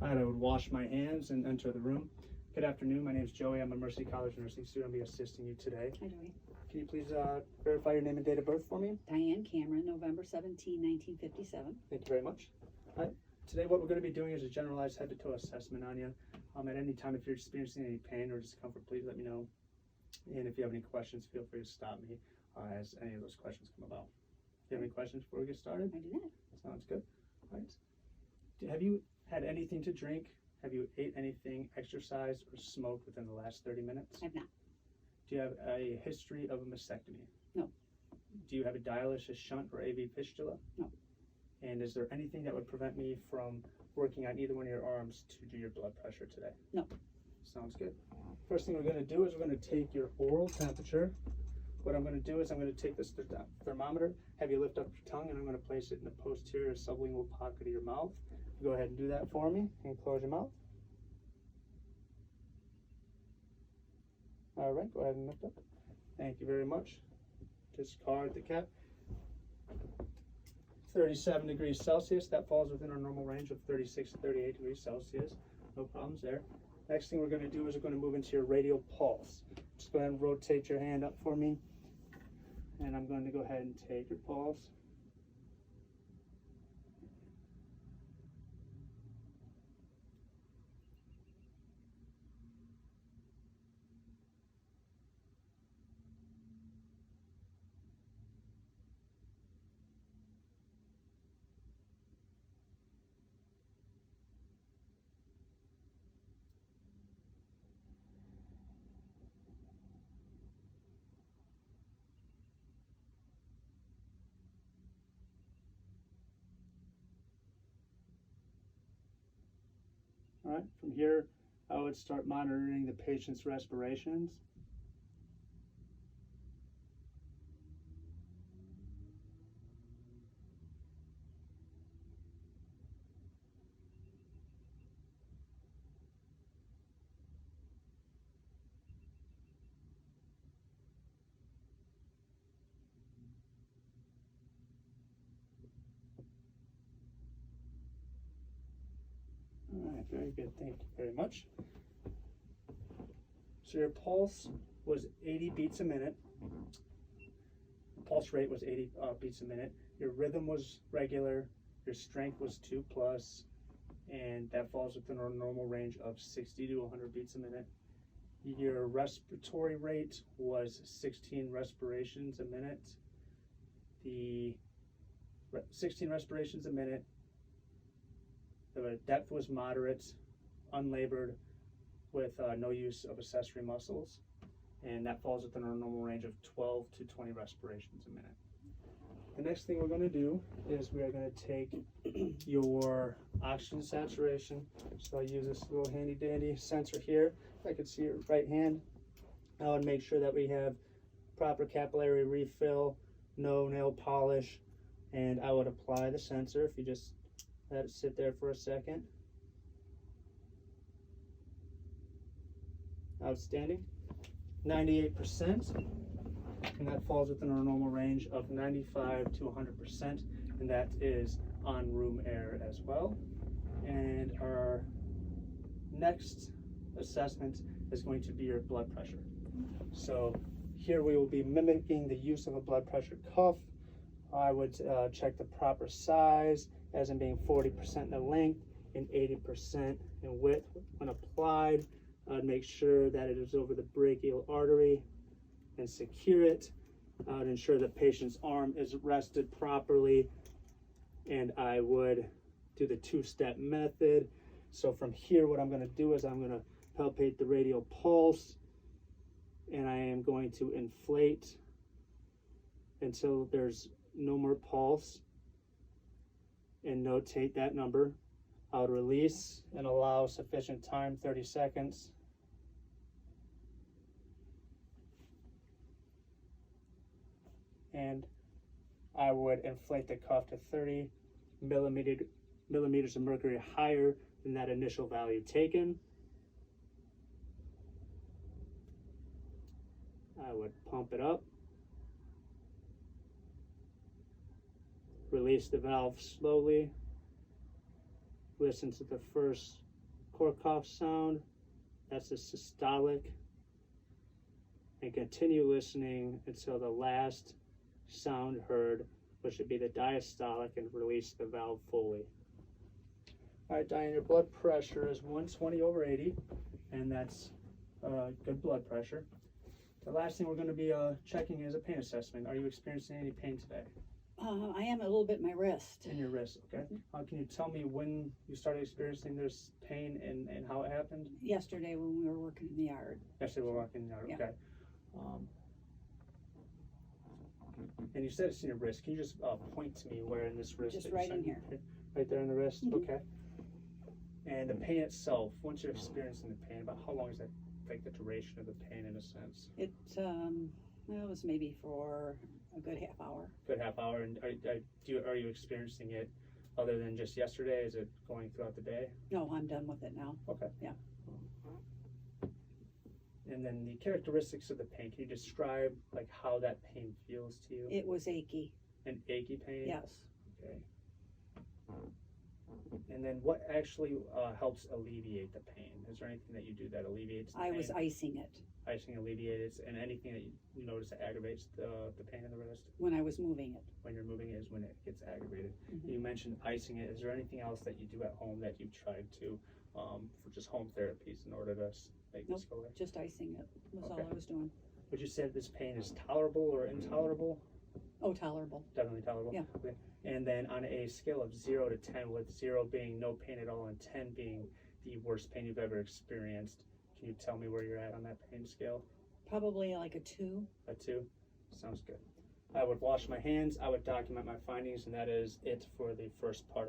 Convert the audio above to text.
I would wash my hands and enter the room. Good afternoon, my name is Joey. I'm a Mercy College nursing student. I'll be assisting you today. Hi, Joey. Can you please verify your name and date of birth for me? Diane Cameron, November 17, 1957. Thank you very much. All right. Today what we're going to be doing is a generalized head to toe assessment on you. At any time, if you're experiencing any pain or discomfort, please let me know. And if you have any questions, feel free to stop me as any of those questions come about. Do you have any questions before we get started? I do not. Sounds good. All right. Have you had anything to drink? Have you ate anything, exercised, or smoked within the last 30 minutes? I have not. Do you have a history of a mastectomy? No. Do you have a dialysis shunt or AV fistula? No. And is there anything that would prevent me from working on either one of your arms to do your blood pressure today? No. Sounds good. First thing we're going to do is we're going to take your oral temperature. What I'm going to do is I'm going to take this thermometer, have you lift up your tongue, and I'm going to place it in the posterior sublingual pocket of your mouth. Go ahead and do that for me and close your mouth. All right, go ahead and lift up. Thank you very much. Discard the cap. 37 degrees Celsius, that falls within our normal range of 36 to 38 degrees Celsius. No problems there. Next thing we're going to do is we're going to move into your radial pulse. Just go ahead and rotate your hand up for me. And I'm going to go ahead and take your pulse. All right, from here, I would start monitoring the patient's respirations. All right, very good. Thank you very much. So your pulse was 80 beats a minute. Pulse rate was 80 beats a minute. Your rhythm was regular. Your strength was 2+, and that falls within our normal range of 60 to 100 beats a minute. Your respiratory rate was 16 respirations a minute. The 16 respirations a minute. The depth was moderate, unlabored, with no use of accessory muscles, and that falls within our normal range of 12 to 20 respirations a minute. The next thing we're going to do is we are going to take your oxygen saturation. So I'll use this little handy dandy sensor here. If I could see your right hand, I would make sure that we have proper capillary refill, no nail polish, and I would apply the sensor. If you just let it sit there for a second. Outstanding. 98%, and that falls within our normal range of 95 to 100%, and that is on room air as well. And our next assessment is going to be your blood pressure. So here we will be mimicking the use of a blood pressure cuff. I would check the proper size, as in being 40% in the length and 80% in width. When applied, I'd make sure that it is over the brachial artery and secure it. I would ensure the patient's arm is rested properly, and I would do the two-step method. So from here, what I'm going to do is I'm going to palpate the radial pulse, and I am going to inflate until there's no more pulse, and notate that number. I would release and allow sufficient time, 30 seconds. And I would inflate the cuff to 30 millimeters of mercury higher than that initial value taken. I would pump it up. Release the valve slowly. Listen to the first Korkhoff sound. That's the systolic. And continue listening until the last sound heard, which would be the diastolic, and release the valve fully. All right, Diane, your blood pressure is 120/80, and that's good blood pressure. The last thing we're going to be checking is a pain assessment. Are you experiencing any pain today? I am a little bit in my wrist. In your wrist, okay. Can you tell me when you started experiencing this pain and how it happened? Yesterday when we were working in the yard. Yesterday we're walking in the yard, Yeah. okay. And you said it's in your wrist. Can you just point to me where in this wrist? Just that you right said- in here. Right there in the wrist, Mhm. okay. And the pain itself, once you're experiencing the pain, about how long is that, like the duration of the pain in a sense? It was maybe for a good half hour. Good half hour, and are you experiencing it other than just yesterday? Is it going throughout the day? No, I'm done with it now. Okay. Yeah. And then the characteristics of the pain, can you describe like how that pain feels to you? It was achy. An achy pain? Yes. Okay. And then what actually helps alleviate the pain? Is there anything that you do that alleviates the I pain? was icing it Icing alleviates, and anything that you notice that aggravates the pain in the wrist when I was moving it. when you're moving it is when it gets aggravated. Mhm. You mentioned icing it. Is there anything else that you do at home that you've tried to for just home therapies in order to make this go away? Just icing it was all Okay. I was doing. Would you say that this pain is tolerable or intolerable? Oh, tolerable. Definitely tolerable. Yeah. Okay. And then on a scale of 0 to 10, with 0 being no pain at all and 10 being the worst pain you've ever experienced, can you tell me where you're at on that pain scale? Probably like a 2. A 2? Sounds good. I would wash my hands, I would document my findings, and that is it for the first part